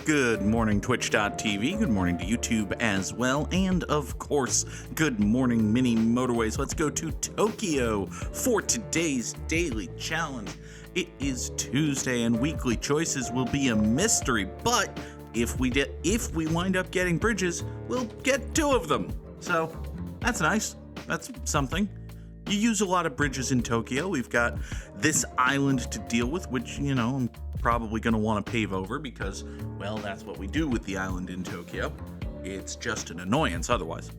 Good morning, Twitch.tv. Good morning to YouTube as well. And of course, good morning, Mini Motorways. Let's go to Tokyo for today's daily challenge. It is Tuesday and weekly choices will be a mystery, but if we wind up getting bridges, we'll get 2 of them. So that's nice. That's something. You use a lot of bridges in Tokyo. We've got this island to deal with, which, I'm probably going to want to pave over because, well, that's what we do with the island in Tokyo. It's just an annoyance otherwise.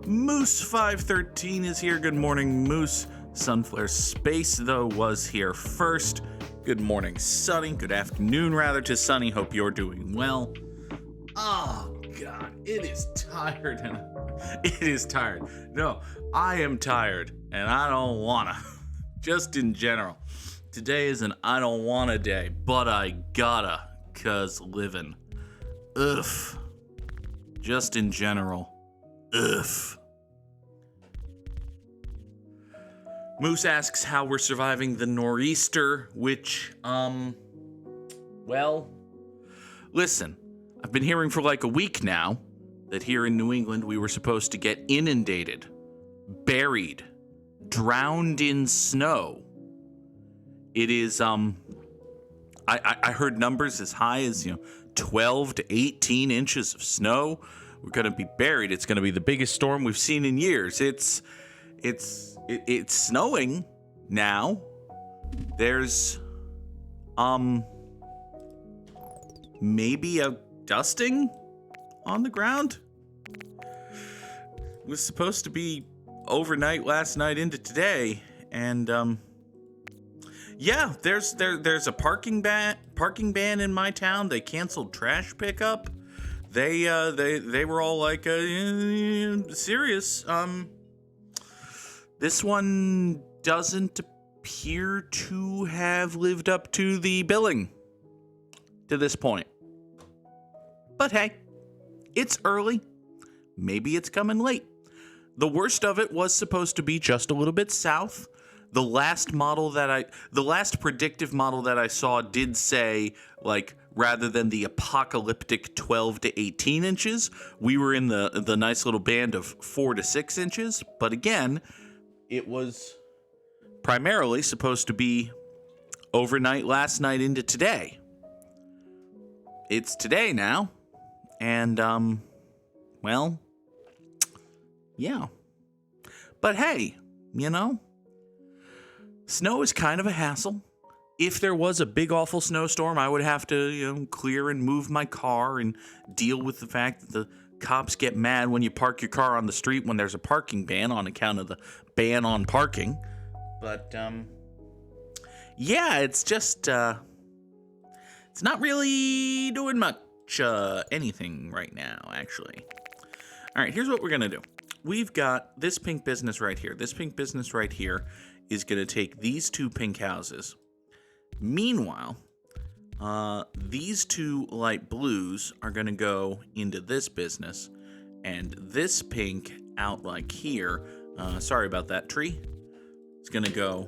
Moose513 is here. Good morning, Moose. Sunflare Space, though, was here first. Good morning, Sunny. Good afternoon, rather, to Sunny. Hope you're doing well. Oh, God, it is tired. It is tired. No, I am tired, and I don't wanna. Just in general. Today is an I don't wanna day, but I gotta, 'cause living. Ugh. Just in general. Ugh. Moose asks how we're surviving the nor'easter, which, well, listen, I've been hearing for like a week now that here in New England we were supposed to get inundated, buried, drowned in snow. It is, I heard numbers as high as, 12 to 18 inches of snow. We're going to be buried. It's going to be the biggest storm we've seen in years. It's snowing now. There's, maybe a dusting on the ground. It was supposed to be overnight last night into today, and yeah, there's a parking ban in my town. They canceled trash pickup. They were all like serious. This one doesn't appear to have lived up to the billing to this point. But hey, it's early. Maybe it's coming late. The worst of it was supposed to be just a little bit south. The last predictive model that I saw did say, like, rather than the apocalyptic 12 to 18 inches, we were in the nice little band of 4 to 6 inches. But again, it was primarily supposed to be overnight last night into today. It's today now. And, well, yeah. But hey, snow is kind of a hassle. If there was a big, awful snowstorm, I would have to, clear and move my car and deal with the fact that the cops get mad when you park your car on the street when there's a parking ban on account of the ban on parking. But, yeah, it's just, it's not really doing much. Anything right now, actually. All right, here's what we're gonna do. We've got this pink business right here. This pink business right here is gonna take these 2 pink houses. Meanwhile, these 2 light blues are gonna go into this business, and this pink out like here, sorry about that tree, it's gonna go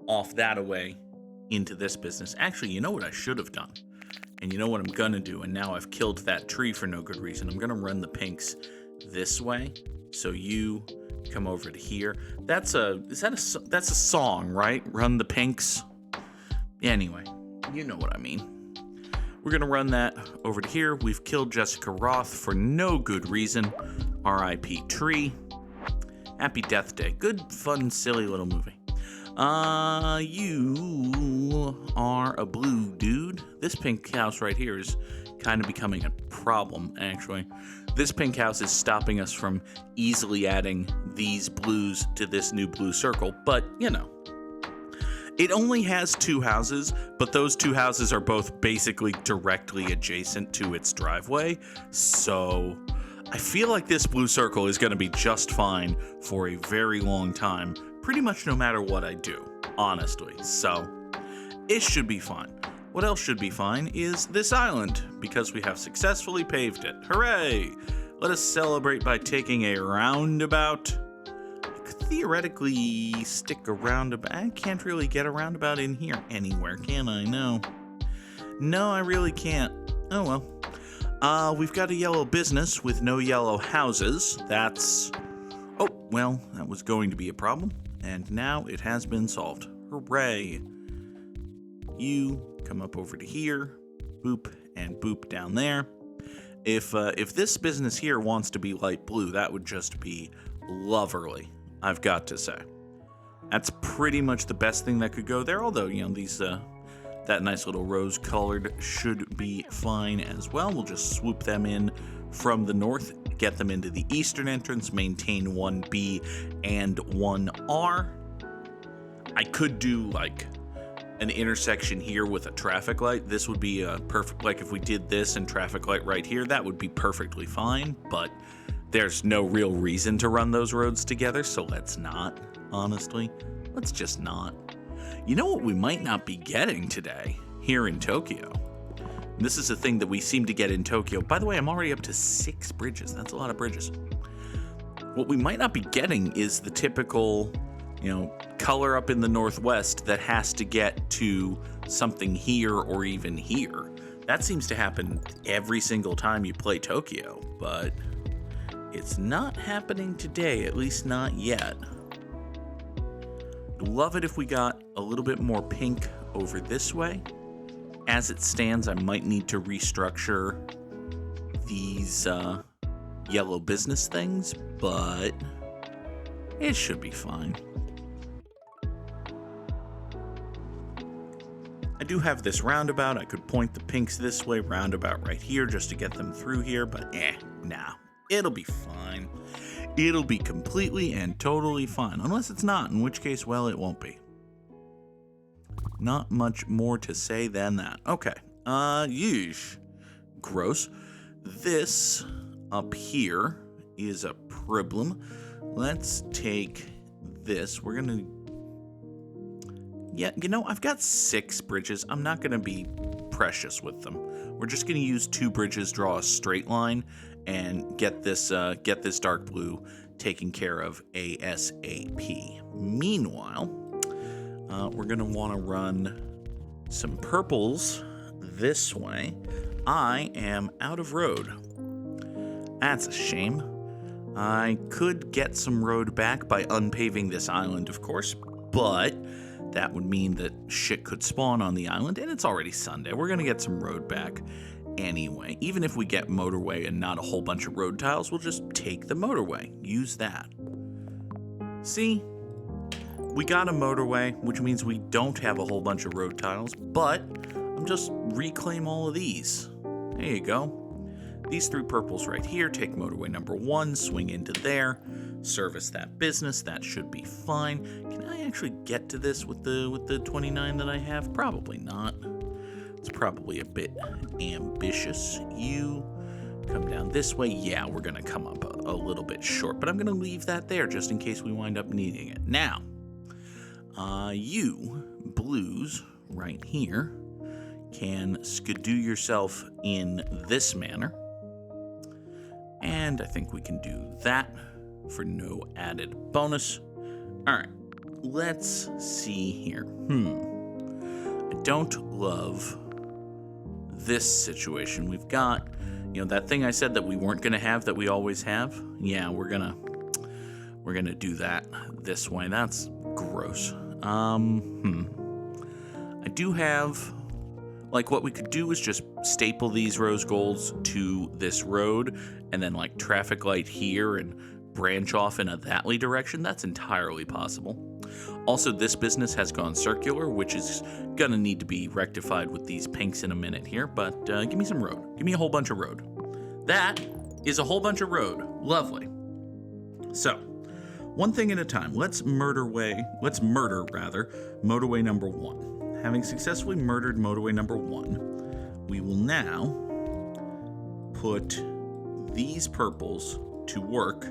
off that away into this business. Actually, you know what I should have done? And you know what I'm gonna do, and now I've killed that tree for no good reason. I'm gonna run the pinks this way, so you come over to here. That's a song, right? Run the pinks. Anyway, you know what I mean. We're gonna run that over to here. We've killed Jessica Roth for no good reason. R.I.P. tree. Happy Death Day. Good, fun, silly little movie. You are a blue dude. This pink house right here is kind of becoming a problem, actually. This pink house is stopping us from easily adding these blues to this new blue circle, but, it only has 2 houses, but those 2 houses are both basically directly adjacent to its driveway, so I feel like this blue circle is going to be just fine for a very long time. Pretty much no matter what I do, honestly. So, it should be fine. What else should be fine is this island, because we have successfully paved it. Hooray! Let us celebrate by taking a roundabout. I could theoretically stick a roundabout. I can't really get a roundabout in here anywhere, can I? No. No, I really can't. Oh well. We've got a yellow business with no yellow houses. That's... Oh, well, that was going to be a problem. And now it has been solved. Hooray. You come up over to here. Boop and boop down there. If this business here wants to be light blue, that would just be lovely, I've got to say. That's pretty much the best thing that could go there, although, you know, these, that nice little rose-colored should be fine as well. We'll just swoop them in from the north, get them into the eastern entrance, maintain 1B and 1R. I could do, like, an intersection here with a traffic light. This would be a perfect, like if we did this and traffic light right here, that would be perfectly fine, but there's no real reason to run those roads together, so let's not, honestly. Let's just not. You know what we might not be getting today here in Tokyo? This is a thing that we seem to get in Tokyo. By the way, I'm already up to 6 bridges. That's a lot of bridges. What we might not be getting is the typical, you know, color up in the northwest that has to get to something here or even here. That seems to happen every single time you play Tokyo, but it's not happening today, at least not yet. Love it if we got a little bit more pink over this way. As it stands, I might need to restructure these yellow business things, but it should be fine. I do have this roundabout. I could point the pinks this way, roundabout right here, just to get them through here, but nah. It'll be fine. It'll be completely and totally fine. Unless it's not, in which case, well, it won't be. Not much more to say than that. Okay. Yeesh. Gross. This up here is a problem. Let's take this. We're gonna... Yeah, you know, I've got 6 bridges. I'm not gonna be precious with them. We're just gonna use 2 bridges, draw a straight line, and get this dark blue taken care of ASAP. Meanwhile, we're gonna want to run some purples this way. I am out of road. That's a shame. I could get some road back by unpaving this island, of course, but that would mean that shit could spawn on the island, and it's already Sunday. We're gonna get some road back anyway. Even if we get motorway and not a whole bunch of road tiles, we'll just take the motorway. Use that. See? We got a motorway, which means we don't have a whole bunch of road tiles, but I'll just reclaim all of these. There you go. These 3 purples right here, take motorway number 1, swing into there, service that business. That should be fine. Can I actually get to this with the 29 that I have? Probably not. It's probably a bit ambitious. You come down this way. Yeah, we're going to come up a little bit short, but I'm going to leave that there just in case we wind up needing it. Now, you blues right here can skidoo yourself in this manner. And I think we can do that for no added bonus. All right, let's see here. I don't love this situation. We've got, you know, that thing I said that we weren't going to have that we always have. Yeah, we're gonna do that this way. That's gross. I do have, like, what we could do is just staple these rose golds to this road and then, like, traffic light here and branch off in a that-ly direction. That's entirely possible. Also, this business has gone circular, which is gonna need to be rectified with these pinks in a minute here, but give me some road. Give me a whole bunch of road. That is a whole bunch of road. Lovely. So, one thing at a time. Let's murder motorway number 1. Having successfully murdered motorway number 1, we will now put these purples to work.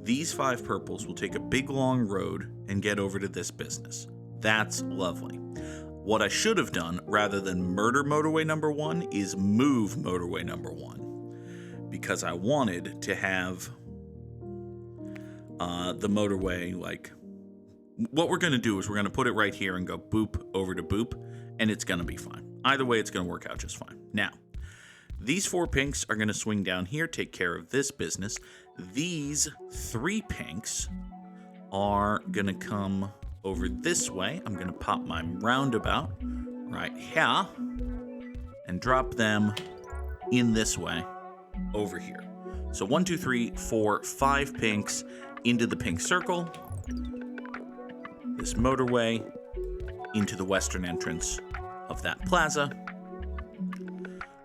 These 5 purples will take a big long road and get over to this business. That's lovely. What I should have done, rather than murder motorway number 1, is move motorway number 1. Because I wanted to have the motorway, like, what we're going to do is we're going to put it right here and go boop over to boop, and it's going to be fine. Either way, it's going to work out just fine. Now, these 4 pinks are going to swing down here, take care of this business. These 3 pinks are going to come over this way. I'm going to pop my roundabout right here and drop them in this way over here. So 1, 2, 3, 4, 5 pinks into the pink circle. This motorway into the western entrance of that plaza.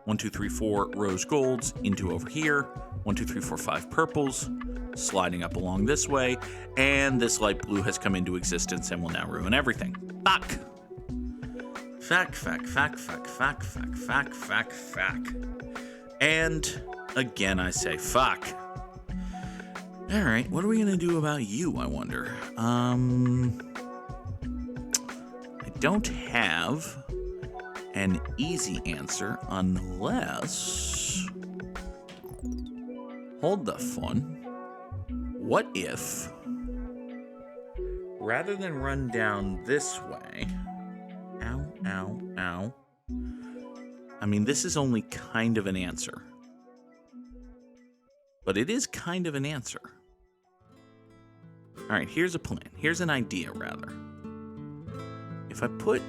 1, 2, 3, 4 rose golds into over here. 1, 2, 3, 4, 5 purples sliding up along this way. And this light blue has come into existence and will now ruin everything. Fuck. Fuck. And again, I say fuck. All right, what are we gonna do about you, I wonder? I don't have an easy answer unless... Hold the phone. What if, rather than run down this way... Ow. I mean, this is only kind of an answer. But it is kind of an answer. All right, here's a plan. Here's an idea, rather. If I put...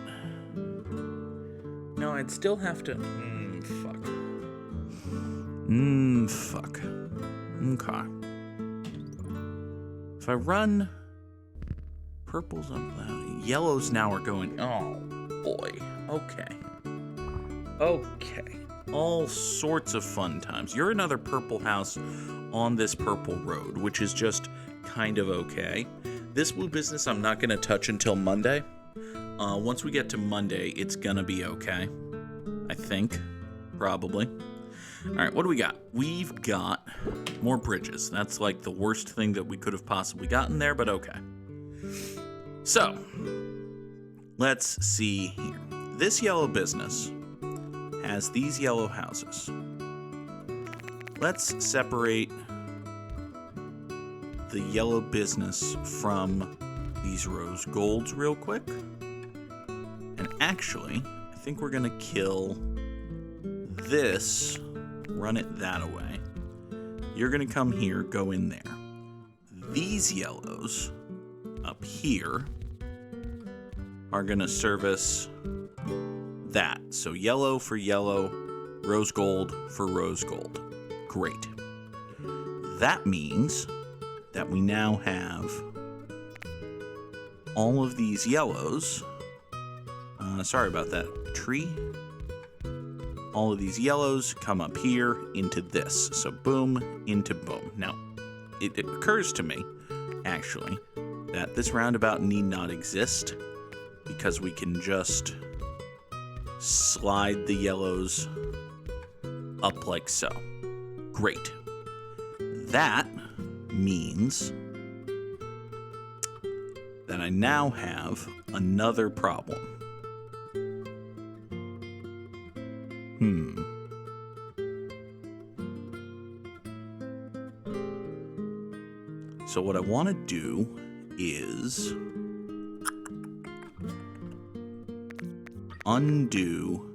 No, I'd still have to... Fuck. Okay. If I run... Purples up that... Yellows now are going... Oh, boy. Okay. All sorts of fun times. You're another purple house on this purple road, which is just kind of okay. This blue business I'm not going to touch until Monday. Once we get to Monday, it's going to be okay. I think. Probably. All right, what do we got? We've got more bridges. That's like the worst thing that we could have possibly gotten there, but okay. So, let's see here. This yellow business has these yellow houses. Let's separate the yellow business from these rose golds real quick. And actually, I think we're gonna kill this, run it that way. You're gonna come here, go in there. These yellows up here are gonna service that. So yellow for yellow, rose gold for rose gold. Great. That means that we now have all of these yellows. Sorry about that. Tree. All of these yellows come up here into this. So boom, into boom. Now, it occurs to me, actually, that this roundabout need not exist because we can just slide the yellows up like so. Great. That means that I now have another problem. So what I want to do is undo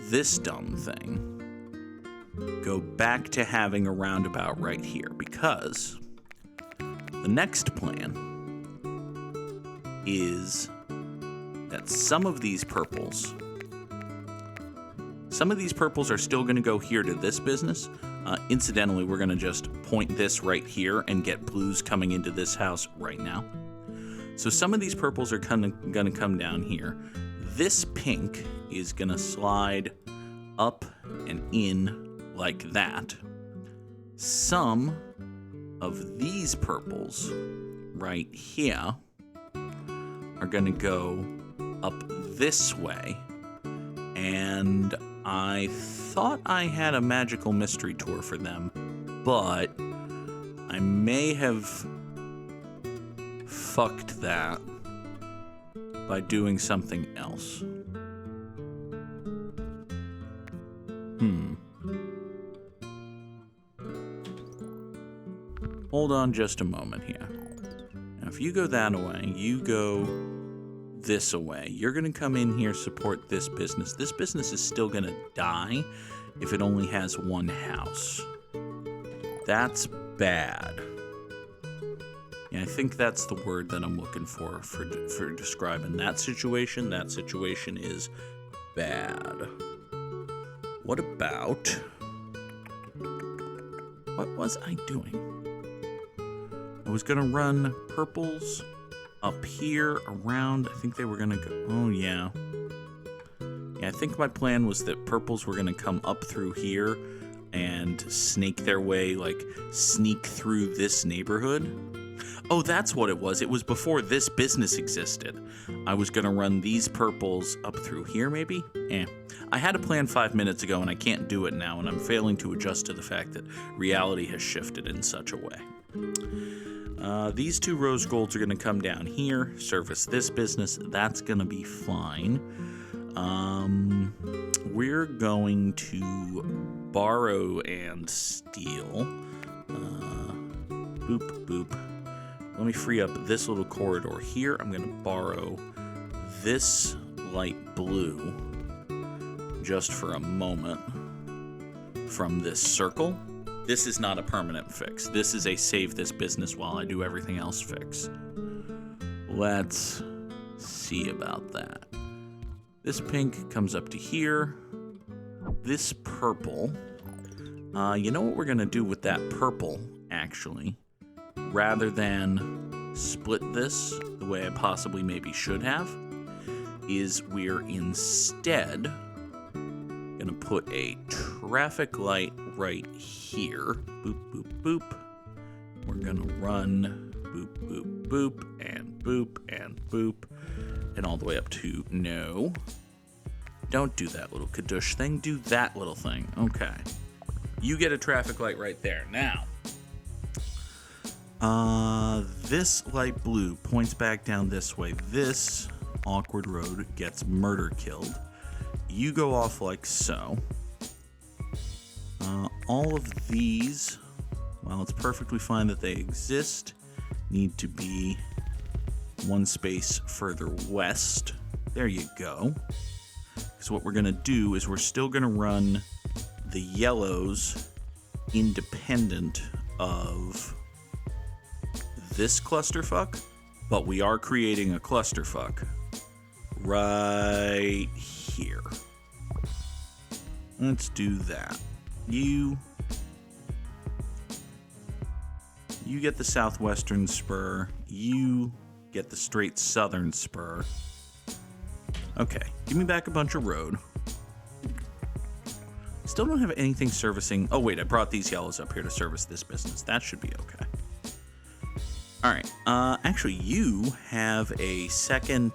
this dumb thing, go back to having a roundabout right here, because the next plan is that some of these purples are still going to go here to this business. Incidentally, we're going to just point this right here and get blues coming into this house right now. So some of these purples are going to come down here. This pink is going to slide up and in like that. Some of these purples right here are going to go up this way. And I thought I had a magical mystery tour for them, but I may have fucked that by doing something else. Hold on just a moment here. Now, if you go that way, you go this away. You're going to come in here, support this business. This business is still going to die if it only has one house. That's bad. Yeah, I think that's the word that I'm looking for describing that situation. That situation is bad. What about... What was I doing? I was going to run purples up here, around. I think they were going to go... Oh, yeah. Yeah, I think my plan was that purples were going to come up through here and snake their way, like, sneak through this neighborhood. Oh, that's what it was. It was before this business existed. I was going to run these purples up through here, maybe? I had a plan 5 minutes ago, and I can't do it now, and I'm failing to adjust to the fact that reality has shifted in such a way. These 2 rose golds are going to come down here, service this business. That's going to be fine. We're going to borrow and steal. Boop, boop. Let me free up this little corridor here. I'm going to borrow this light blue just for a moment from this circle. This is not a permanent fix. This is a save this business while I do everything else fix. Let's see about that. This pink comes up to here. This purple. You know what we're going to do with that purple, actually? Rather than split this the way I possibly maybe should have, is we're instead going to put a traffic light right here. Boop, boop, boop. We're going to run boop, boop, boop, and boop, and boop, and all the way up to no. Don't do that little kadush thing. Do that little thing. Okay. You get a traffic light right there. Now, this light blue points back down this way. This awkward road gets murder killed. You go off like so. All of these, while it's perfectly fine that they exist, need to be one space further west. There you go. So what we're going to do is we're still going to run the yellows independent of this clusterfuck, but we are creating a clusterfuck right here. Let's do that. You get the southwestern spur. You get the straight southern spur. Okay, give me back a bunch of road. Still don't have anything servicing. Oh wait, I brought these yellows up here to service this business. That should be okay. All right. Actually, you have a second.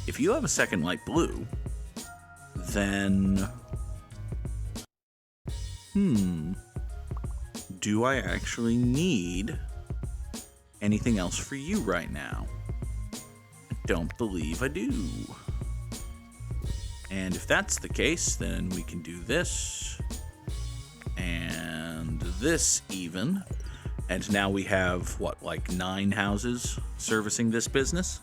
If you have a second light blue, then do I actually need anything else for you right now? I don't believe I do. And if that's the case, then we can do this and this even. And now we have, what, like 9 houses servicing this business?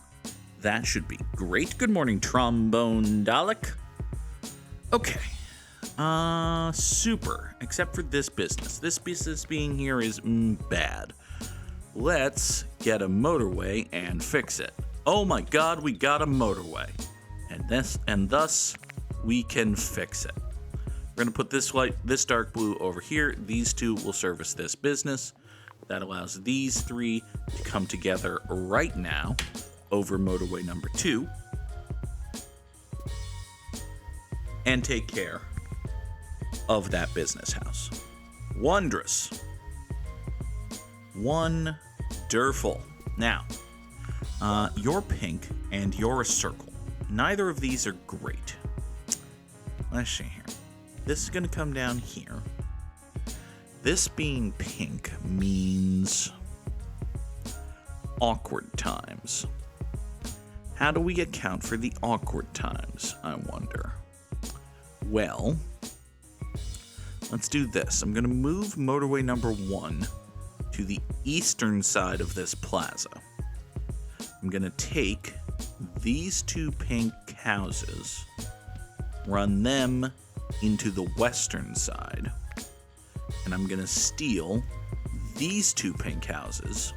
That should be great. Good morning, Trombone Dalek. Okay. Super. Except for this business. This business being here is bad. Let's get a motorway and fix it. Oh my god, we got a motorway. And thus, we can fix it. We're going to put this dark blue over here. These 2 will service this business. That allows these 3 to come together right now over motorway number 2 and take care of that business house. Wondrous. Wonderful. Now, you're pink and you're a circle. Neither of these are great. Let's see here. This is going to come down here. This being pink means awkward times. How do we account for the awkward times, I wonder? Well, let's do this. I'm going to move motorway number 1 to the eastern side of this plaza. I'm going to take these 2 pink houses, run them into the western side, and I'm going to steal these 2 pink houses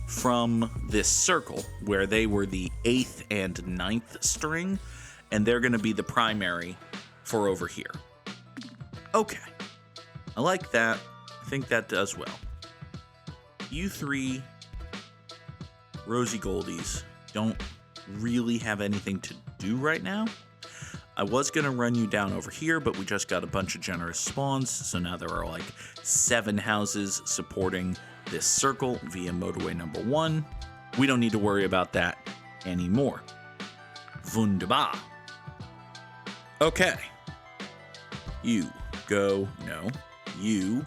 from this circle where they were the 8th and 9th string, and they're going to be the primary for over here. Okay. I like that. I think that does well. You 3 Rosy Goldies don't really have anything to do right now. I was going to run you down over here, but we just got a bunch of generous spawns, so now there are like 7 houses supporting this circle via motorway number 1. We don't need to worry about that anymore. Wunderbar. Okay. You go, no. You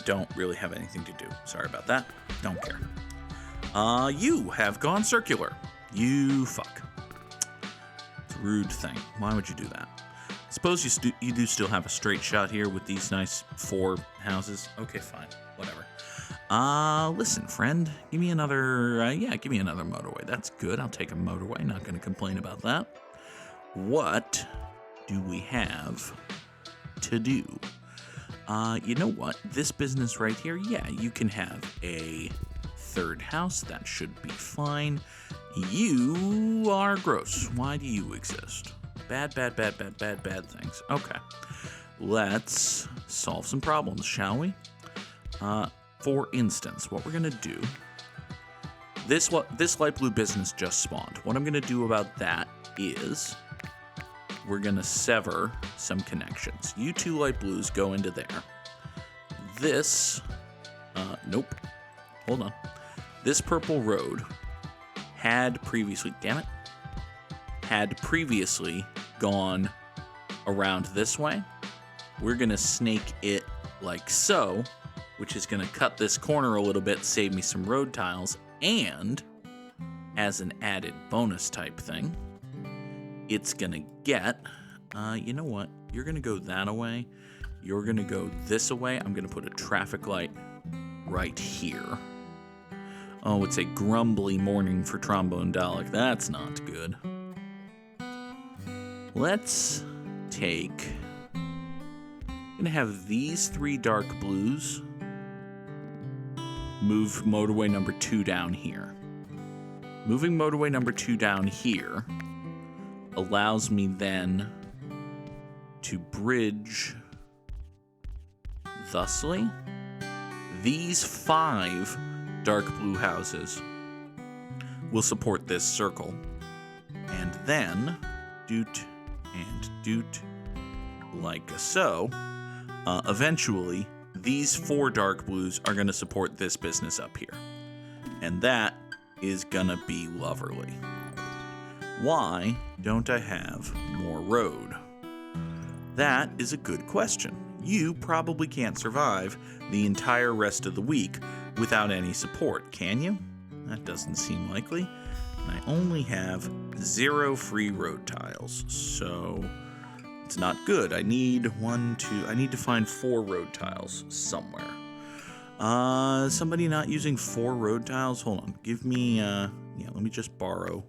don't really have anything to do. Sorry about that. Don't care. You have gone circular. You fuck. It's a rude thing. Why would you do that? Suppose you do still have a straight shot here with these nice 4 houses. Okay, fine. Whatever. Listen, friend. Give me another, give me another motorway. That's good. I'll take a motorway. Not going to complain about that. What do we have to do? You know what? This business right here, yeah, you can have a 3rd house. That should be fine. You are gross. Why do you exist? Bad things. Okay. Let's solve some problems, shall we? For instance, what we're going to do... This light blue business just spawned. What I'm going to do about that is... We're going to sever some connections. You 2 light blues go into there. This... nope. Hold on. This purple road had previously... Damn it. Had previously gone around this way. We're going to snake it like so, which is going to cut this corner a little bit, save me some road tiles, and as an added bonus type thing, it's going to get, you know what? You're going to go that away. You're going to go this away. I'm going to put a traffic light right here. Oh, it's a grumbly morning for Trombone Dalek. That's not good. Let's take... I'm going to have these 3 dark blues move motorway number 2 down here. Moving motorway number 2 down here allows me then to bridge thusly. These 5 dark blue houses will support this circle. And then, doot and doot, like so. Eventually, these 4 dark blues are going to support this business up here. And that is going to be lovely. Why don't I have more road? That is a good question. You probably can't survive the entire rest of the week without any support, can you? That doesn't seem likely. And I only have 0 free road tiles, so it's not good. I need to find 4 road tiles somewhere. Somebody not using 4 road tiles? Hold on. Give me, let me just borrow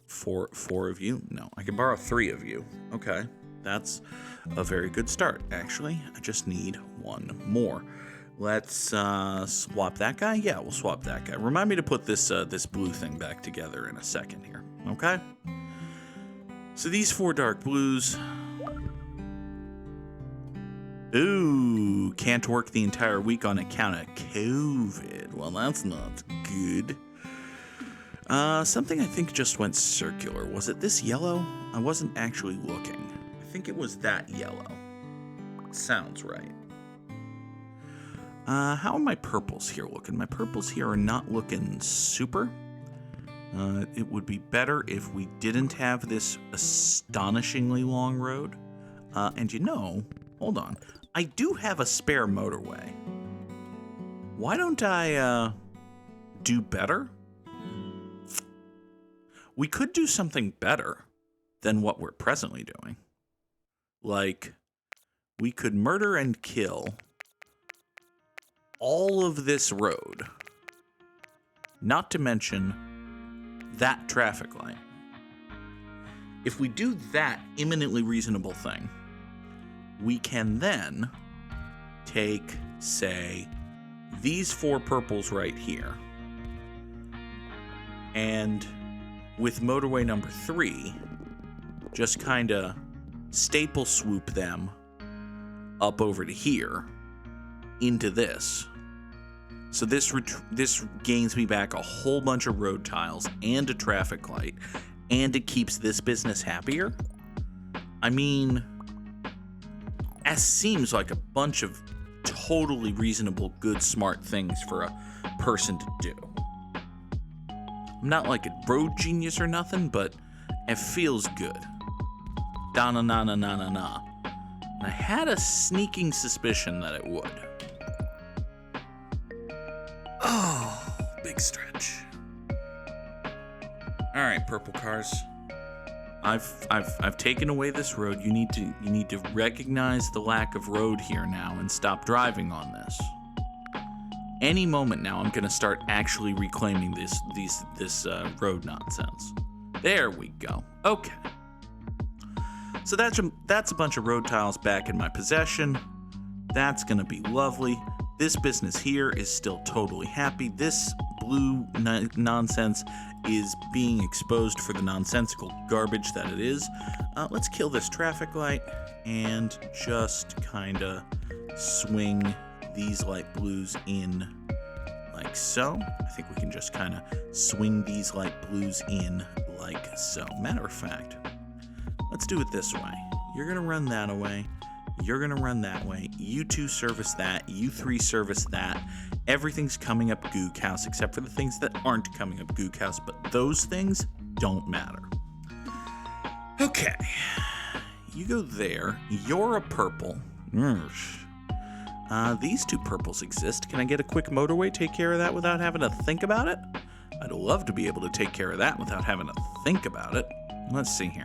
4 of you. No, I can borrow 3 of you. Okay. That's a very good start, actually. I just need 1 more. Let's swap that guy. Yeah, we'll swap that guy. Remind me to put this blue thing back together in a second here. Okay? So these 4 dark blues. Ooh, can't work the entire week on account of COVID. Well, that's not good. Something I think just went circular. Was it this yellow? I wasn't actually looking. I think it was that yellow. Sounds right. How are my purples here looking? My purples here are not looking super. It would be better if we didn't have this astonishingly long road. And hold on. I do have a spare motorway. Why don't I, do better? We could do something better than what we're presently doing. Like, we could murder and kill all of this road not to mention that traffic light. If we do that imminently reasonable thing, we can then take, say, these 4 purples right here, and with motorway number 3, just kind of staple swoop them up over to here into this. So this gains me back a whole bunch of road tiles and a traffic light, and it keeps this business happier. I mean, that seems like a bunch of totally reasonable, good, smart things for a person to do. I'm not like a road genius or nothing, but it feels good. Da-na-na-na-na-na-na. And I had a sneaking suspicion that it would. Oh, big stretch. All right, purple cars. I've taken away this road. You need to recognize the lack of road here now and stop driving on this. Any moment now, I'm gonna start actually reclaiming this road nonsense. There we go. Okay. So that's a bunch of road tiles back in my possession. That's gonna be lovely. This business here is still totally happy. This blue nonsense is being exposed for the nonsensical garbage that it is. Let's kill this traffic light and just kinda swing these light blues in like so. I think we can just kinda swing these light blues in like so. Matter of fact, let's do it this way. You're gonna run that away. You're gonna run that way. You 2 service that. You 3 service that. Everything's coming up Goog House except for the things that aren't coming up Goog House, but those things don't matter. Okay. You go there. You're a purple. These 2 purples exist. Can I get a quick motorway? Take care of that without having to think about it? I'd love to be able to take care of that without having to think about it. Let's see here.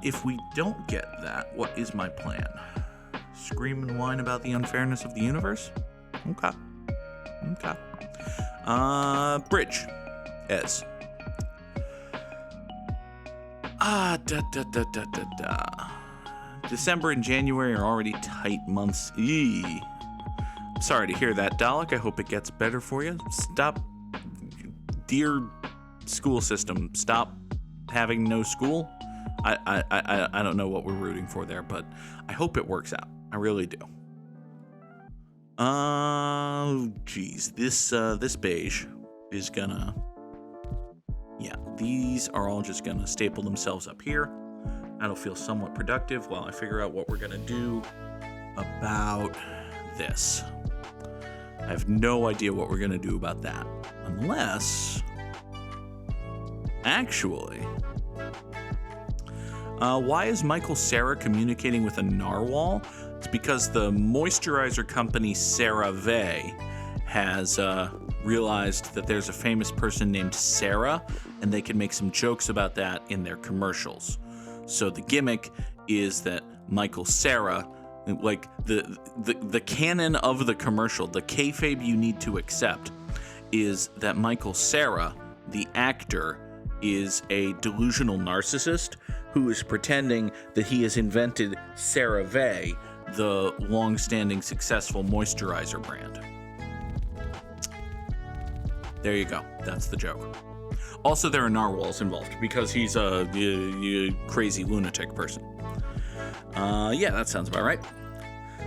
If we don't get that, what is my plan? Scream and whine about the unfairness of the universe? Okay. Bridge. S. December and January are already tight months. Eee. I'm sorry to hear that, Dalek. I hope it gets better for you. Stop. Dear school system, stop having no school. I don't know what we're rooting for there, but I hope it works out. I really do. Oh, geez. This beige is gonna... Yeah, these are all just gonna staple themselves up here. That'll feel somewhat productive while I figure out what we're gonna do about this. I have no idea what we're gonna do about that. Unless... Actually... why is Michael Cera communicating with a narwhal? It's because the moisturizer company CeraVe has realized that there's a famous person named Sarah, and they can make some jokes about that in their commercials. So the gimmick is that Michael Cera, like the canon of the commercial, the kayfabe you need to accept, is that Michael Cera, the actor, is a delusional narcissist who is pretending that he has invented CeraVe, the long-standing successful moisturizer brand. There you go. That's the joke. Also, there are narwhals involved because he's a crazy lunatic person. Yeah, that sounds about right.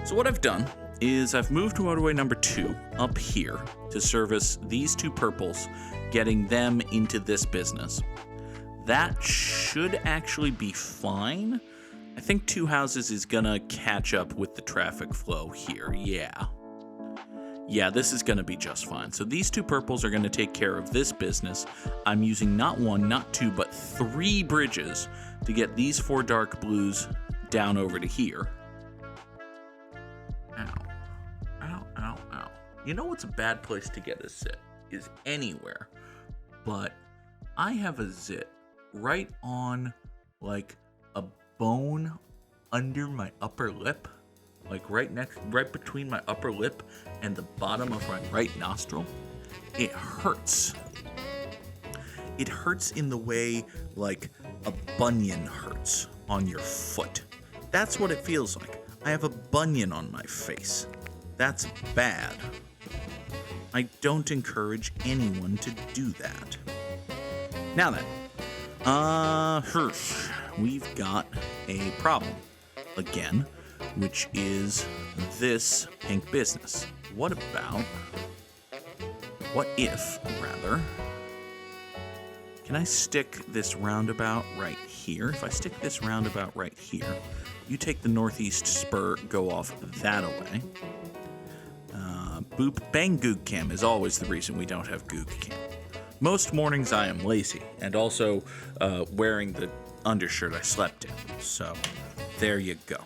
So what I've done is I've moved motorway number 2 up here to service these 2 purples, getting them into this business. That should actually be fine. I think 2 houses is gonna catch up with the traffic flow here. Yeah, this is gonna be just fine. So these 2 purples are gonna take care of this business. I'm using not 1, not 2, but 3 bridges to get these 4 dark blues down over to here. Ow. You know what's a bad place to get a zit? Is anywhere. But I have a zit right on, like, a bone under my upper lip, like right between my upper lip and the bottom of my right nostril. it hurts. It hurts in the way like a bunion hurts on your foot. That's what it feels like. I have a bunion on my face. That's bad. I don't encourage anyone to do that. Now then, we've got a problem again, which is this pink business. What if, can I stick this roundabout right here? If I stick this roundabout right here, you take the northeast spur, go off that away. Boop, bang, Goog cam is always the reason we don't have Goog cam. Most mornings I am lazy, and also wearing the undershirt I slept in. So, there you go.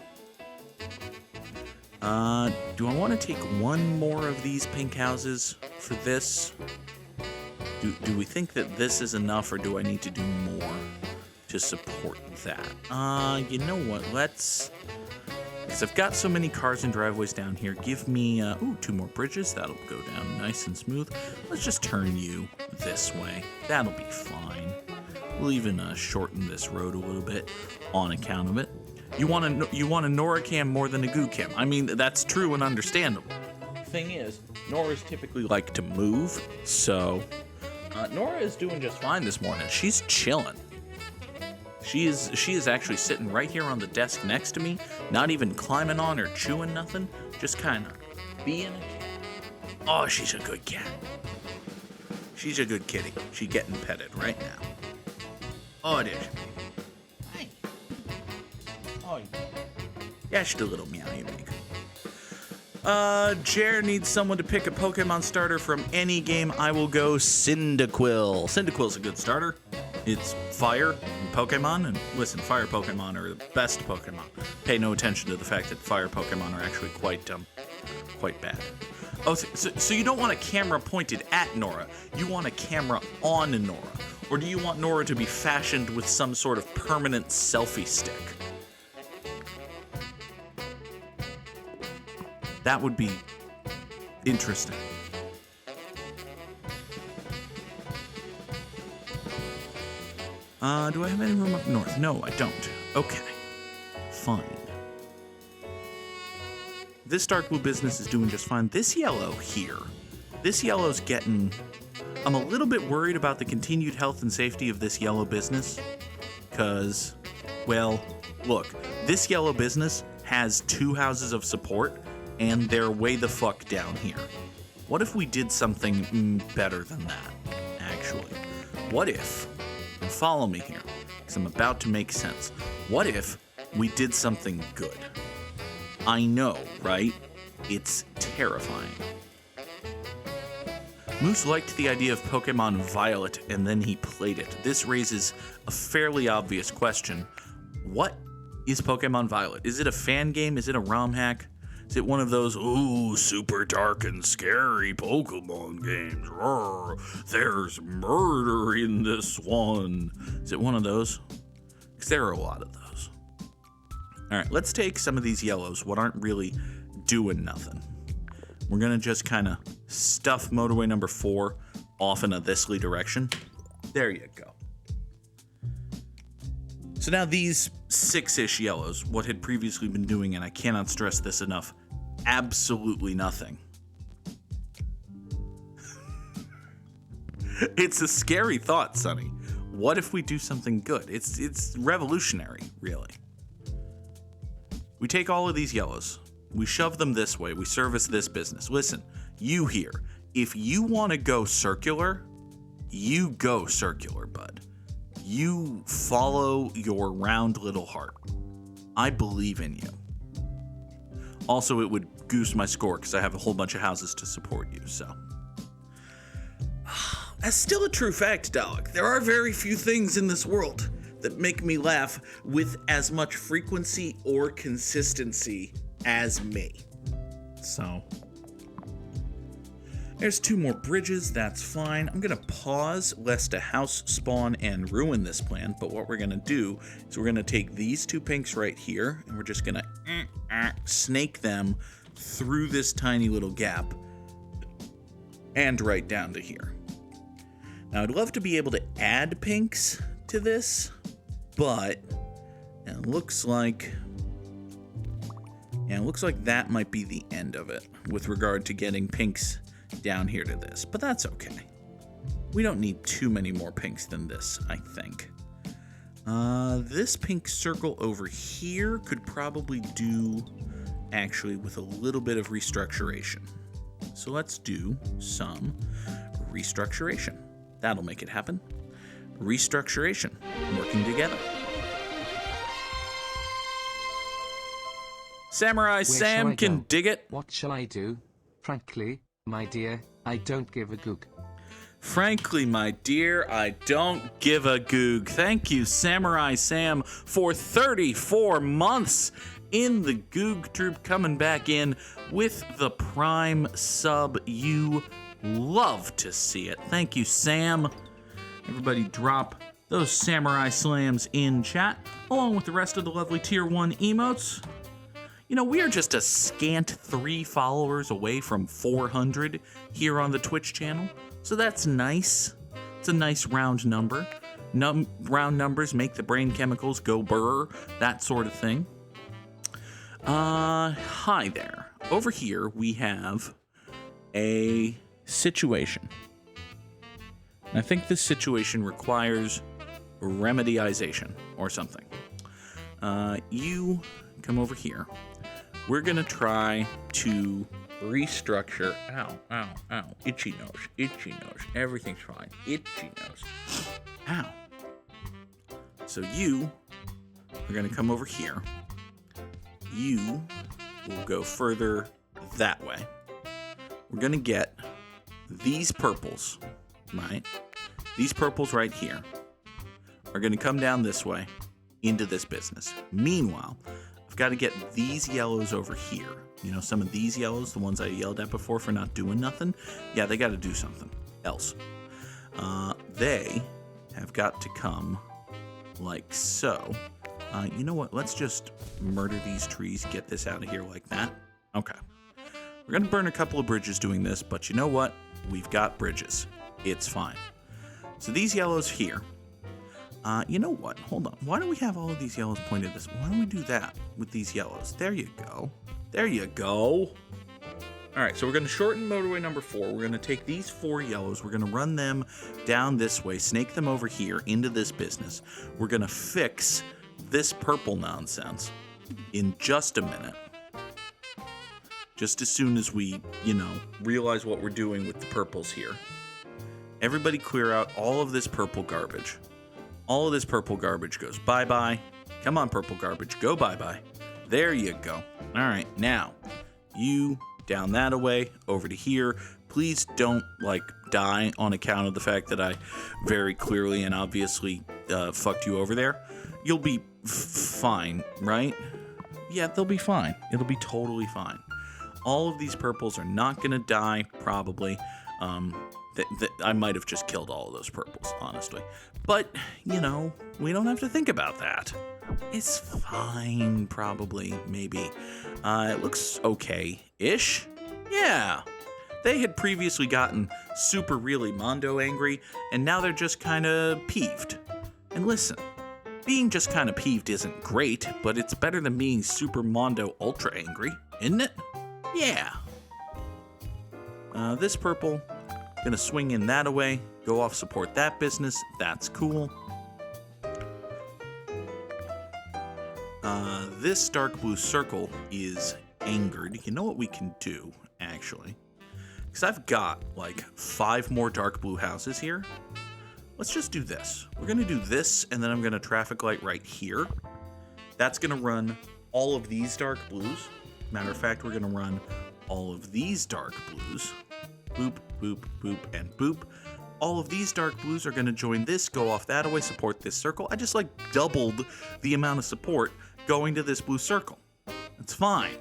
Do I want to take one more of these pink houses for this? Do we think that this is enough, or do I need to do more to support that? You know what? Because I've got so many cars and driveways down here, give me, 2 more bridges. That'll go down nice and smooth. Let's just turn you this way. That'll be fine. We'll even shorten this road a little bit on account of it. You want a Nora cam more than a Goog cam. I mean, that's true and understandable. Thing is, Noras typically like to move, so Nora is doing just fine this morning. She's chilling. She is actually sitting right here on the desk next to me, not even climbing on or chewing nothing, just kind of being a cat. Oh, she's a good cat. She's a good kitty. She's getting petted right now. Oh, it is. Hi. Oh, yeah, she's a little meow you make. Jer needs someone to pick a Pokemon starter from any game. I will go Cyndaquil. Cyndaquil's a good starter. It's fire Pokemon, and listen, fire Pokemon are the best Pokemon. Pay no attention to the fact that fire Pokemon are actually quite bad. Oh, so you don't want a camera pointed at Nora. You want a camera on Nora. Or do you want Nora to be fashioned with some sort of permanent selfie stick? That would be interesting. Do I have any room up north? No, I don't. Okay. Fine. This dark blue business is doing just fine. This yellow here, this yellow's getting... I'm a little bit worried about the continued health and safety of this yellow business. Because, well, look, this yellow business has 2 houses of support, and they're way the fuck down here. What if we did something better than that, actually? What if... And follow me here, because I'm about to make sense. What if we did something good? I know, right? It's terrifying. Moose liked the idea of Pokemon Violet, and then he played it. This raises a fairly obvious question. What is Pokemon Violet? Is it a fan game? Is it a ROM hack? Is it one of those, ooh, super dark and scary Pokemon games? Roar, there's murder in this one. Is it one of those? Because there are a lot of those. All right, let's take some of these yellows, what aren't really doing nothing. We're going to just kind of stuff motorway number 4 off in a thisly direction. There you go. So now these 6-ish yellows, what had previously been doing, and I cannot stress this enough, absolutely nothing. It's a scary thought, Sonny. What if we do something good? It's revolutionary, really. We take all of these yellows, we shove them this way, we service this business. Listen, you here, if you want to go circular, you go circular, bud. You follow your round little heart. I believe in you. Also, it would goose my score because I have a whole bunch of houses to support you, so. That's still a true fact, Dalek. There are very few things in this world that make me laugh with as much frequency or consistency as me. So, there's 2 more bridges, that's fine. I'm gonna pause lest a house spawn and ruin this plan, but what we're gonna do is we're gonna take these 2 pinks right here, and we're just gonna snake them through this tiny little gap. and right down to here. Now, I'd love to be able to add pinks to this, but it looks like that might be the end of it with regard to getting pinks down here to this, but that's okay. We don't need too many more pinks than this, I think. This pink circle over here could probably do actually with a little bit of restructuration. So let's do some restructuration. That'll make it happen. Restructuration, working together. Samurai Sam can dig it. What shall I do? Frankly, my dear, I don't give a goog. Frankly, my dear, I don't give a goog. Thank you, Samurai Sam, for 34 months in the Goog Troop, coming back in with the Prime sub. You love to see it. Thank you, Sam. Everybody drop those Samurai Slams in chat, along with the rest of the lovely Tier 1 emotes. You know, we are just a scant 3 followers away from 400 here on the Twitch channel. So that's nice. It's a nice round number. Round numbers make the brain chemicals go burr, that sort of thing. Hi there. Over here we have a situation. I think this situation requires remediization or something. You come over here. We're gonna try to restructure. Ow, ow, ow. Itchy nose, itchy nose. Everything's fine. Itchy nose. Ow. So you are gonna come over here. You will go further that way. We're gonna get these purples, right? These purples right here are gonna come down this way into this business. Meanwhile, I've got to get these yellows over here. You know, some of these yellows, the ones I yelled at before for not doing nothing. Yeah, they got to do something else. They have got to come like so. You know what? Let's just murder these trees, get this out of here like that. Okay. We're going to burn a couple of bridges doing this, but you know what? We've got bridges. It's fine. So these yellows here. You know what? Hold on. Why do we have all of these yellows pointed this way? Why don't we do that with these yellows? There you go. There you go. All right, so we're going to shorten motorway number 4. We're going to take these 4 yellows. We're going to run them down this way, snake them over here into this business. We're going to fix this purple nonsense in just a minute. Just as soon as we, you know, realize what we're doing with the purples here. Everybody clear out all of this purple garbage. All of this purple garbage goes bye-bye. Come on, purple garbage, go bye-bye. There you go. All right, now, you down that away, over to here. Please don't, like, die on account of the fact that I very clearly and obviously fucked you over there. You'll be fine, right? Yeah, they'll be fine. It'll be totally fine. All of these purples are not going to die, probably. I might have just killed all of those purples, honestly. But, you know, we don't have to think about that. It's fine, probably, maybe. It looks okay-ish. Yeah. They had previously gotten super really Mondo angry, and now they're just kind of peeved. And listen, being just kind of peeved isn't great, but it's better than being super Mondo ultra angry, isn't it? Yeah. This purple, gonna swing in that away, go off support that business, that's cool. This dark blue circle is angered. You know what we can do, actually? Because I've got, like, 5 more dark blue houses here. Let's just do this. We're gonna do this, and then I'm gonna traffic light right here. That's gonna run all of these dark blues. Matter of fact, we're gonna run all of these dark blues. Boop, boop, boop, and boop. All of these dark blues are gonna join this, go off that away, support this circle. I just, like, doubled the amount of support going to this blue circle. It's fine.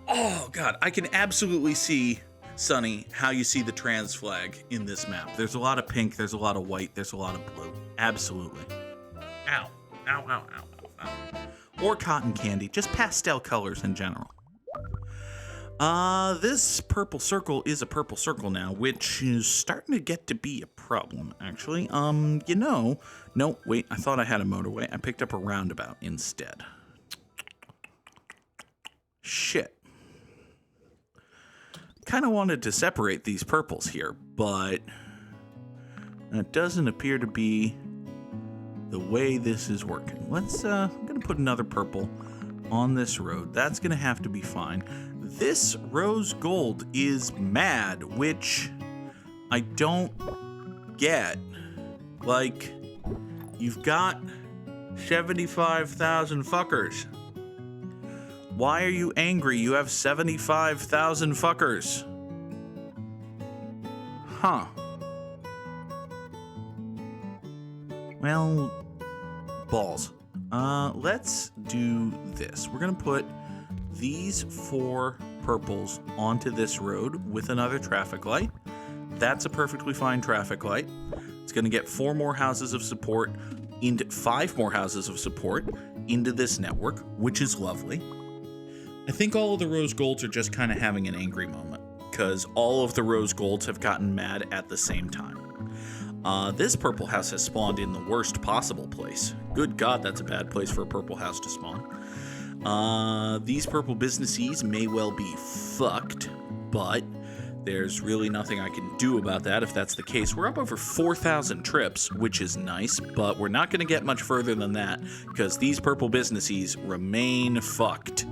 Oh, God, I can absolutely see, Sunny, how you see the trans flag in this map. There's a lot of pink, there's a lot of white, there's a lot of blue. Absolutely. Ow. Ow, ow, ow, ow, ow. Or cotton candy, just pastel colors in general. This purple circle is a purple circle now, which is starting to get to be a problem, actually. No, wait, I thought I had a motorway. I picked up a roundabout instead. Shit. Kind of wanted to separate these purples here, but it doesn't appear to be the way this is working. I'm gonna put another purple on this road. That's gonna have to be fine. This rose gold is mad, which I don't get. Like, you've got 75,000 fuckers. Why are you angry? You have 75,000 fuckers. Huh. Well, balls. Let's do this. We're gonna put these 4 purples onto this road with another traffic light. That's a perfectly fine traffic light. It's gonna get 4 more houses of support into 5 more houses of support into this network, which is lovely. I think all of the rose golds are just kind of having an angry moment because all of the rose golds have gotten mad at the same time. This purple house has spawned in the worst possible place. Good God, that's a bad place for a purple house to spawn. These purple businesses may well be fucked, but there's really nothing I can do about that if that's the case. We're up over 4,000 trips, which is nice, but we're not going to get much further than that because these purple businesses remain fucked.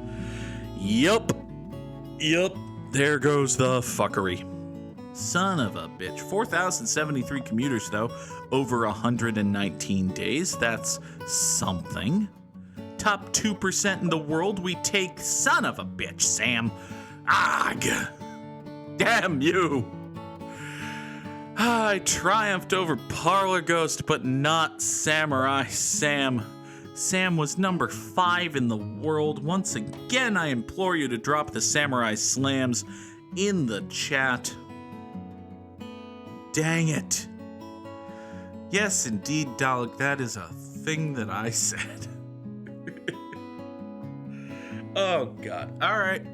Yup, there goes the fuckery. Son of a bitch. 4,073 commuters, though, over 119 days. That's something. Top 2% in the world we take. Son of a bitch, Sam. Ugh. Damn you. I triumphed over Parlor Ghost, but not Samurai Sam. Sam was number 5 in the world. Once again, I implore you to drop the Samurai Slams in the chat. Dang it. Yes, indeed, Dalek, that is a thing that I said. Oh, God. All right.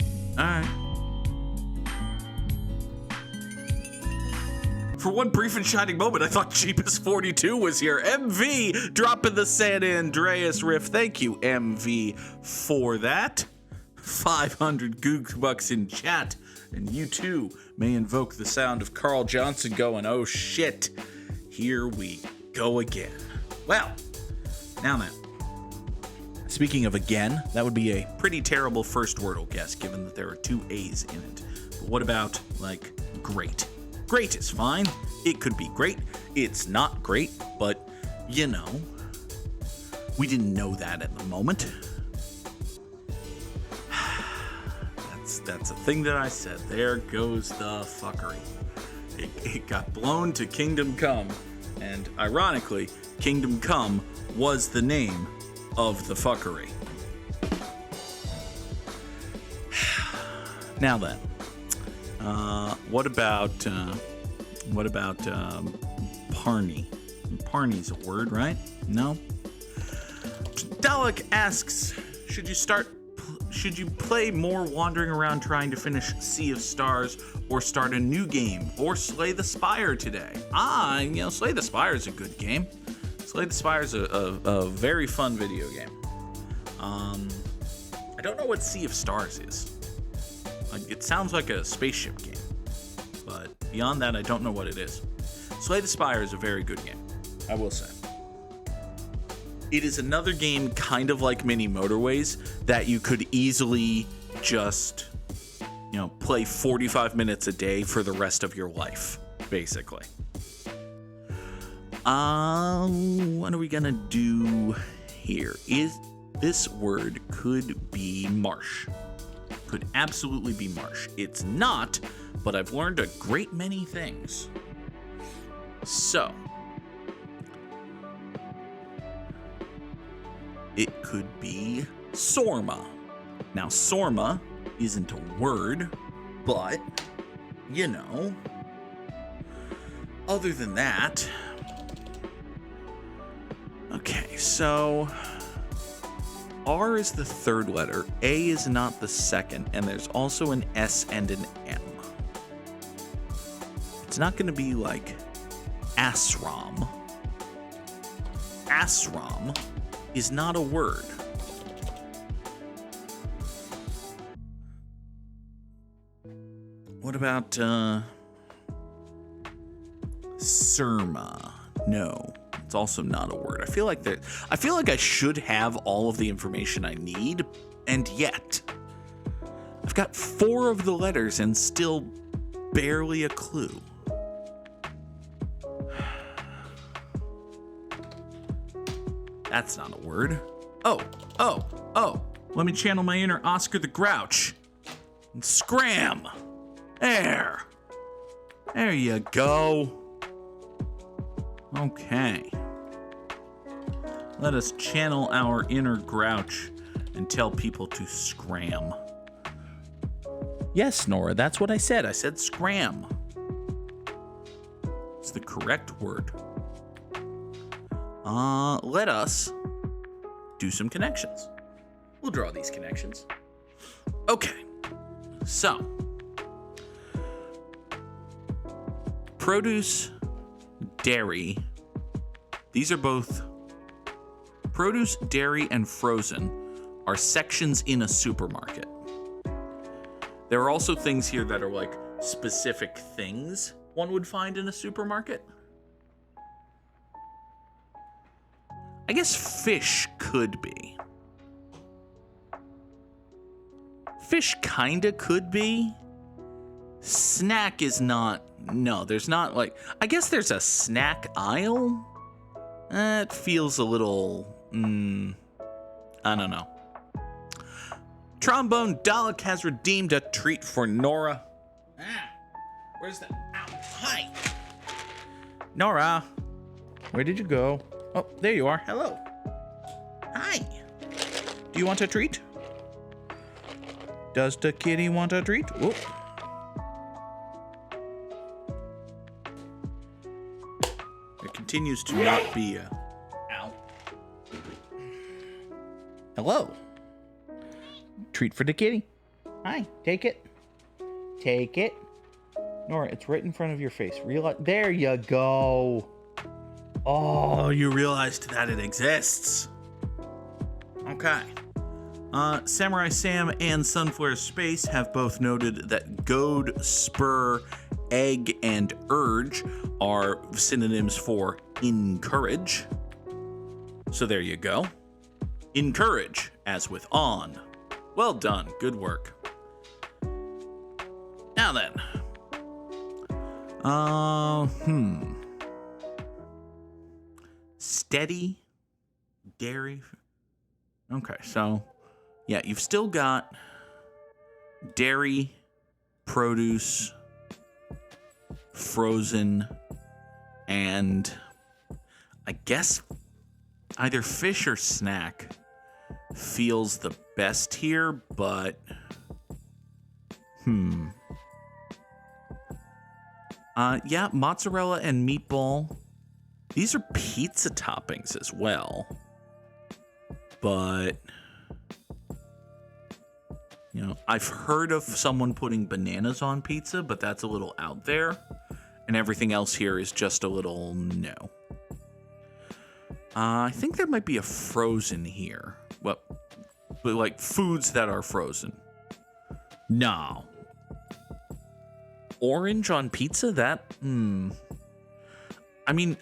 For one brief and shining moment, I thought Cheapest 42 was here. MV dropping the San Andreas riff. Thank you, MV, for that. 500 Goog bucks in chat. And you too may invoke the sound of Carl Johnson going, oh shit, here we go again. Well, now then, speaking of again, that would be a pretty terrible first Wordle guess given that there are 2 A's in it. But what about, like, great? Great is fine. It could be great. It's not great, but, you know, we didn't know that at the moment. That's a thing that I said. There goes the fuckery. It got blown to Kingdom Come, and ironically, Kingdom Come was the name of the fuckery. Now then, what about Parney? Parney's a word, right? No? Dalek asks, should you play more wandering around trying to finish Sea of Stars, or start a new game, or Slay the Spire today? Slay the Spire is a good game. Slay the Spire is a very fun video game. I don't know what Sea of Stars is. It sounds like a spaceship game, but beyond that, I don't know what it is. Slay the Spire is a very good game, I will say. It is another game kind of like Mini Motorways that you could easily just, play 45 minutes a day for the rest of your life, basically. What are we gonna do here? This word could be marsh. Could absolutely be marsh. It's not, but I've learned a great many things. So, it could be Sorma. Now, Sorma isn't a word, but, other than that, okay, so R is the third letter, A is not the second, and there's also an S and an M. It's not going to be like Asram. Asram is not a word. What about Surma? No, it's also not a word. I feel like I should have all of the information I need, and yet I've got 4 of the letters and still barely a clue. That's not a word. Oh. Let me channel my inner Oscar the Grouch. And scram. There you go. Okay. Let us channel our inner Grouch and tell people to scram. Yes, Nora, that's what I said. I said scram. It's the correct word. Let us do some connections. We'll draw these connections. Okay. So, produce, dairy. These are both produce, dairy, and frozen are sections in a supermarket. There are also things here that are like specific things one would find in a supermarket. I guess fish could be. Fish kinda could be. Snack is not. No, there's not like. I guess there's a snack aisle. It feels a little. I don't know. Trombone Dalek has redeemed a treat for Nora. Where's the. Ow, hi! Nora, where did you go? Oh, there you are. Hello. Hi. Do you want a treat? Does the kitty want a treat? Whoop. There continues to not be a... Ow. Hello. Treat for the kitty. Hi. Take it. Take it. Nora, it's right in front of your face. There you go. Oh, you realized that it exists. Okay. Samurai Sam and Sunflare Space have both noted that goad, spur, egg, and urge are synonyms for encourage. So there you go. Encourage, as with on. Well done. Good work. Now then. Steady, dairy. Okay, so yeah, you've still got dairy, produce, frozen, and I guess either fish or snack feels the best here, but yeah, mozzarella and meatball. These are pizza toppings as well. But, you know, I've heard of someone putting bananas on pizza, but that's a little out there. And everything else here is just a little no. I think there might be a frozen here. Well, but like foods that are frozen. No. Orange on pizza? That, I mean,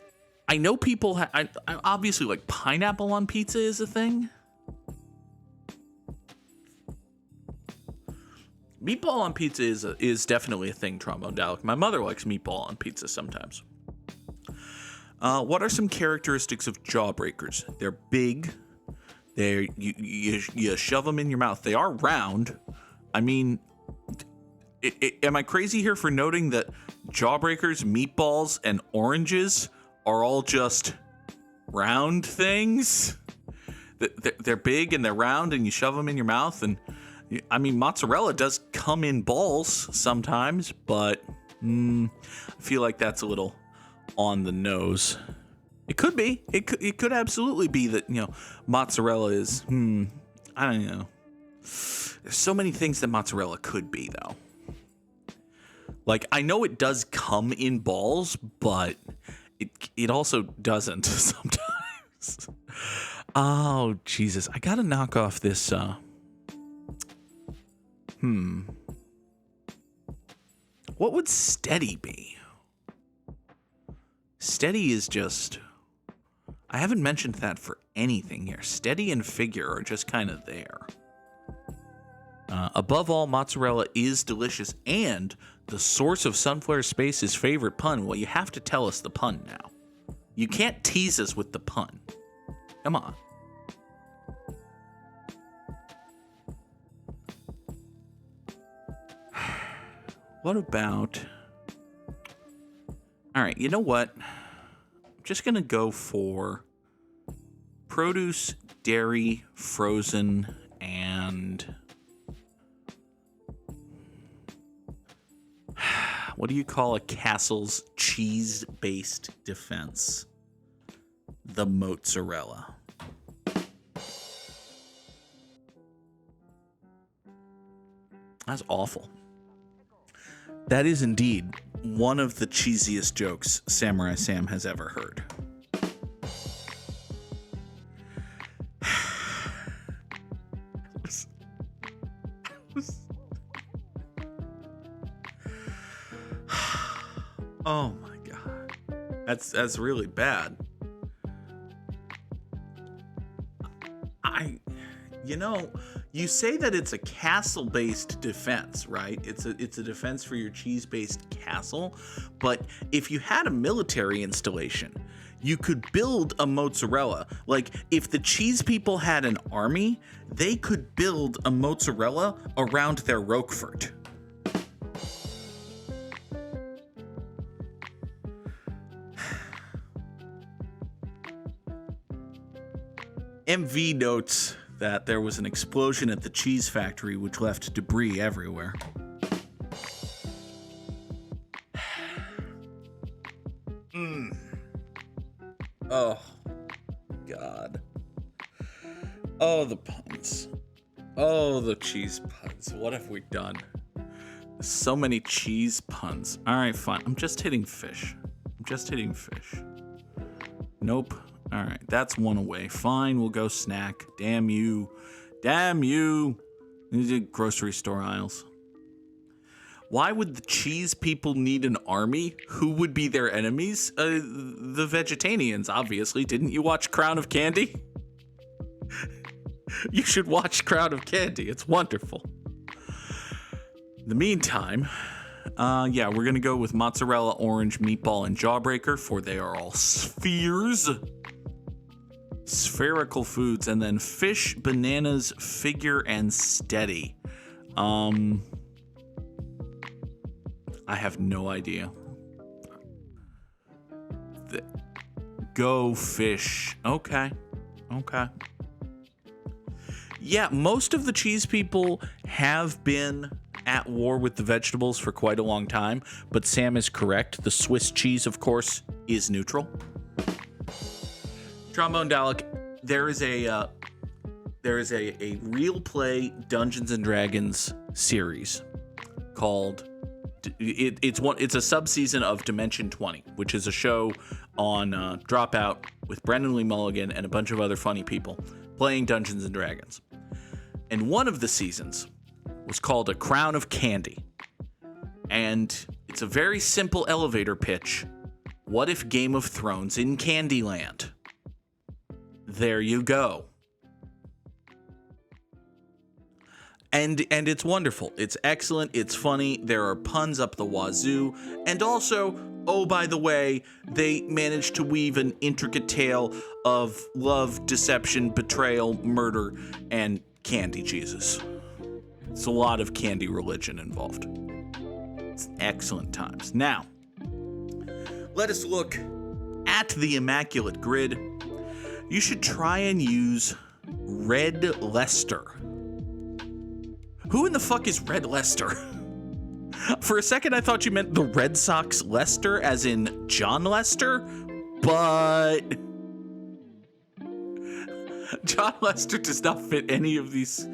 I know people, I obviously like pineapple on pizza is a thing. Meatball on pizza is definitely a thing, Trombone Dalek. My mother likes meatball on pizza sometimes. What are some characteristics of jawbreakers? They're big. You shove them in your mouth. They are round. I mean, am I crazy here for noting that jawbreakers, meatballs, and oranges are all just round things? They're big and they're round and you shove them in your mouth. And I mean, mozzarella does come in balls sometimes, but I feel like that's a little on the nose. It could be. It could absolutely be that, you know, mozzarella is I don't know. There's so many things that mozzarella could be, though. Like, I know it does come in balls, but it also doesn't sometimes. Oh, Jesus. I gotta knock off this, What would steady be? Steady is just... I haven't mentioned that for anything here. Steady and figure are just kind of there. Above all, mozzarella is delicious and the source of Sunflare Space's favorite pun. Well, you have to tell us the pun now. You can't tease us with the pun. Come on. What about... All right, you know what? I'm just going to go for produce, dairy, frozen, and... What do you call a castle's cheese-based defense? The mozzarella. That's awful. That is indeed one of the cheesiest jokes Samurai Sam has ever heard. Oh my god. That's really bad. You say that it's a castle-based defense, right? It's a defense for your cheese-based castle, but if you had a military installation, you could build a mozzarella. Like, if the cheese people had an army, they could build a mozzarella around their Roquefort. MV notes that there was an explosion at the cheese factory which left debris everywhere. Oh, God. Oh, the puns. Oh, the cheese puns. What have we done? So many cheese puns. All right, fine. I'm just hitting fish. Nope. All right, that's one away. Fine, we'll go snack. Damn you. These are grocery store aisles. Why would the cheese people need an army? Who would be their enemies? The Vegetarians, obviously. Didn't you watch Crown of Candy? You should watch Crown of Candy. It's wonderful. In the meantime, we're going to go with mozzarella, orange, meatball, and jawbreaker, for they are all spheres. Spherical foods, and then fish, bananas, figure, and steady. I have no idea. Go fish. Okay. Yeah, most of the cheese people have been at war with the vegetables for quite a long time, but Sam is correct. The Swiss cheese, of course, is neutral. Trombone Dalek, there is a real play Dungeons and Dragons series called it's a subseason of Dimension 20, which is a show on Dropout with Brendan Lee Mulligan and a bunch of other funny people playing Dungeons and Dragons. And one of the seasons was called A Crown of Candy. And it's a very simple elevator pitch. What if Game of Thrones in Candyland? There you go. And it's wonderful. It's excellent. It's funny. There are puns up the wazoo. And also, oh, by the way, they managed to weave an intricate tale of love, deception, betrayal, murder, and candy Jesus. It's a lot of candy religion involved. It's excellent times. Now, let us look at the Immaculate Grid. You should try and use Red Leicester. Who in the fuck is Red Leicester? For a second, I thought you meant the Red Sox Lester, as in John Lester, but John Lester does not fit any of these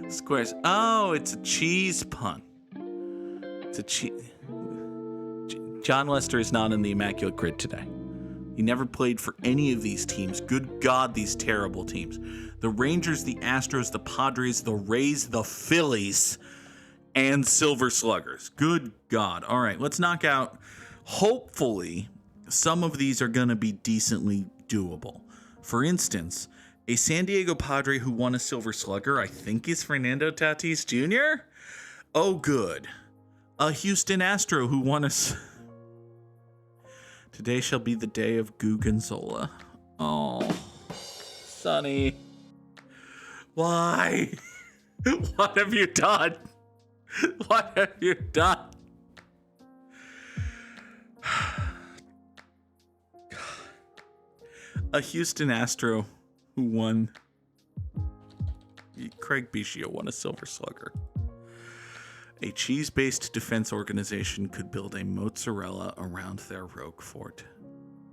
squares. Oh, it's a cheese pun. It's a cheese. John Lester is not in the Immaculate Grid today. He never played for any of these teams. Good God, these terrible teams. The Rangers, the Astros, the Padres, the Rays, the Phillies, and Silver Sluggers. Good God. All right, let's knock out. Hopefully, some of these are going to be decently doable. For instance, a San Diego Padre who won a Silver Slugger, I think is Fernando Tatis Jr.? Oh, good. A Houston Astro who won a... Today shall be the day of Goog and Zola. Oh, Sonny. Why? What have you done? What have you done? A Houston Astro who won. Craig Biggio won a Silver Slugger. A cheese-based defense organization could build a mozzarella around their Roquefort.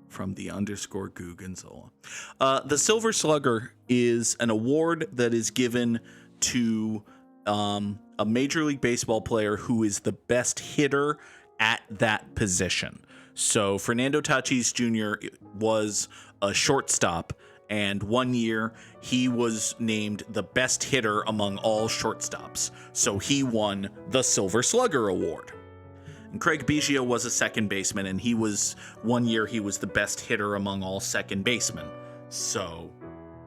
From the _ Goog and Zola. The Silver Slugger is an award that is given to a Major League Baseball player who is the best hitter at that position. So Fernando Tatis Jr. was a shortstop, and one year he was named the best hitter among all shortstops. So he won the Silver Slugger Award. And Craig Biggio was a second baseman, and one year he was the best hitter among all second basemen. So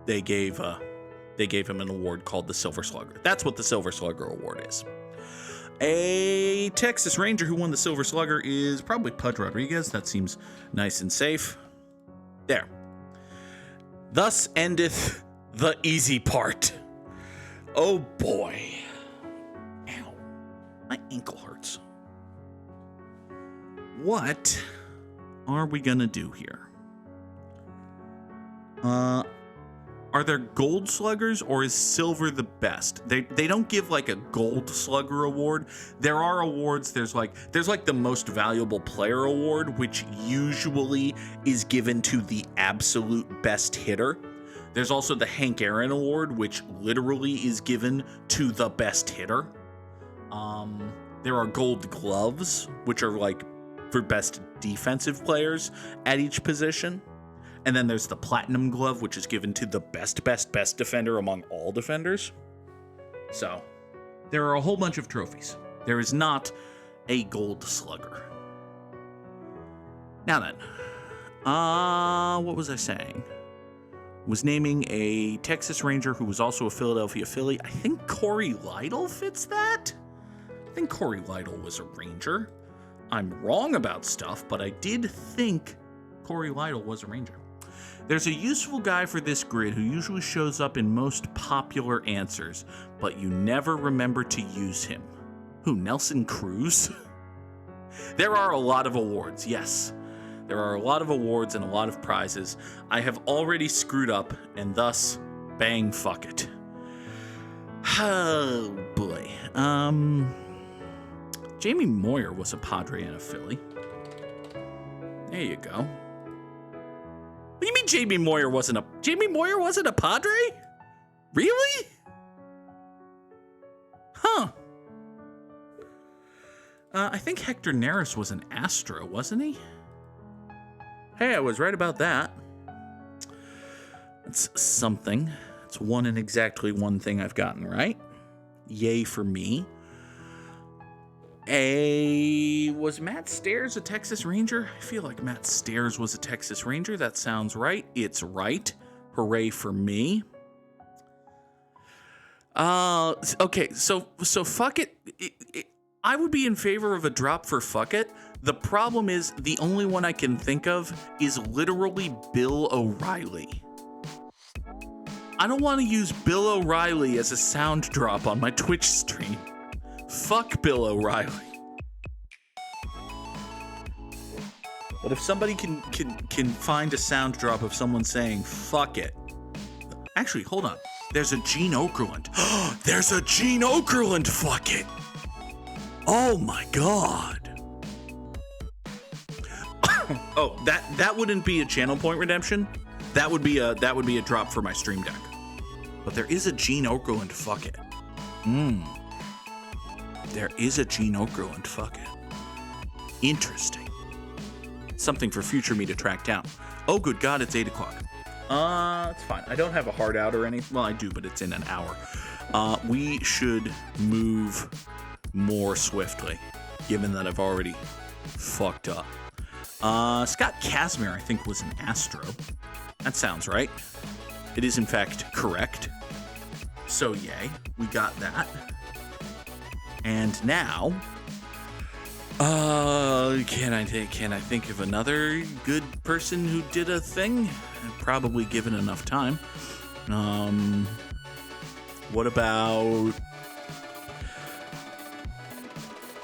they gave him an award called the Silver Slugger. That's what the Silver Slugger Award is. A Texas Ranger who won the Silver Slugger is probably Pudge Rodriguez. That seems nice and safe. There. Thus endeth the easy part. Oh boy. Ow. My ankle hurts. What are we gonna do here? Are there gold sluggers, or is silver the best? They don't give like a gold slugger award. There are awards. There's like the most valuable player award, which usually is given to the absolute best hitter. There's also the Hank Aaron Award, which literally is given to the best hitter. There are gold gloves, which are like for best defensive players at each position. And then there's the Platinum Glove, which is given to the best defender among all defenders. So, there are a whole bunch of trophies. There is not a gold slugger. Now then, what was I saying? Was naming a Texas Ranger who was also a Philadelphia Philly. I think Corey Lytle fits that? I think Corey Lytle was a Ranger. I'm wrong about stuff, but I did think Corey Lytle was a Ranger. There's a useful guy for this grid who usually shows up in most popular answers, but you never remember to use him. Who, Nelson Cruz? There are a lot of awards, yes. There are a lot of awards and a lot of prizes. I have already screwed up, and thus, bang, fuck it. Oh, boy. Jamie Moyer was a Padre and a Philly. There you go. What do you mean Jamie Moyer wasn't a Padre? Really? Huh. I think Hector Neris was an Astro, wasn't he? Hey, I was right about that. That's something. It's one and exactly one thing I've gotten right. Yay for me. Was Matt Stairs a Texas Ranger? I feel like Matt Stairs was a Texas Ranger. That sounds right. It's right. Hooray for me. Okay, so fuck it. I would be in favor of a drop for fuck it. The problem is the only one I can think of is literally Bill O'Reilly. I don't want to use Bill O'Reilly as a sound drop on my Twitch stream. Fuck Bill O'Reilly. But if somebody can find a sound drop of someone saying fuck it. Actually, hold on. There's a Gene Okerlund. There's a Gene Okerlund fuck it. Oh my god. Oh, that wouldn't be a channel point redemption. That would be a drop for my stream deck. But there is a Gene Okerlund fuck it. There is a Gene Okerlund fuck it. Interesting. Something for future me to track down. Oh, good God, it's 8 o'clock. It's fine. I don't have a hard out or anything. Well, I do, but it's in an hour. We should move more swiftly, given that I've already fucked up. Scott Casimir, I think, was an Astro. That sounds right. It is, in fact, correct. So, yay. We got that. And now... can I think of another good person who did a thing? Probably given enough time. What about...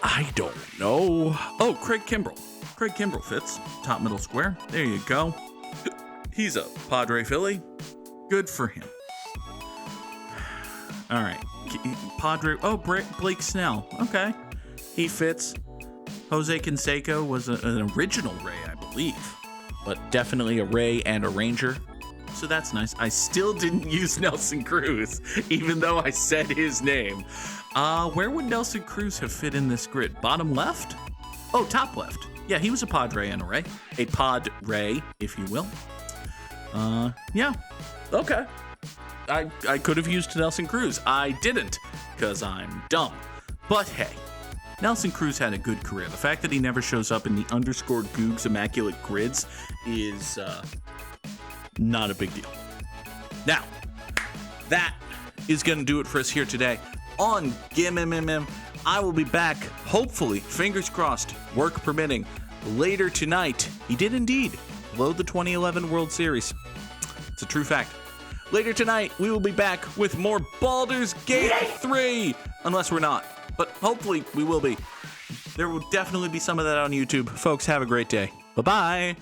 I don't know. Oh, Craig Kimbrell. Craig Kimbrell fits. Top middle square. There you go. He's a Padre Philly. Good for him. All right. Padre... Oh, Blake Snell. Okay. He fits. Jose Canseco was an original Ray, I believe. But definitely a Ray and a Ranger. So that's nice. I still didn't use Nelson Cruz, even though I said his name. Where would Nelson Cruz have fit in this grid? Bottom left? Oh, top left. Yeah, he was a Padre and a Ray. A Pod Ray, if you will. Yeah. Okay. I could have used Nelson Cruz. I didn't, because I'm dumb. But hey, Nelson Cruz had a good career. The fact that he never shows up in the underscore Goog's immaculate grids is not a big deal. Now, that is going to do it for us here today on GimMMM. I will be back, hopefully, fingers crossed, work permitting, later tonight. He did indeed load the 2011 World Series. It's a true fact. Later tonight, we will be back with more Baldur's Gate 3, unless we're not. But hopefully we will be. There will definitely be some of that on YouTube. Folks, have a great day. Bye-bye.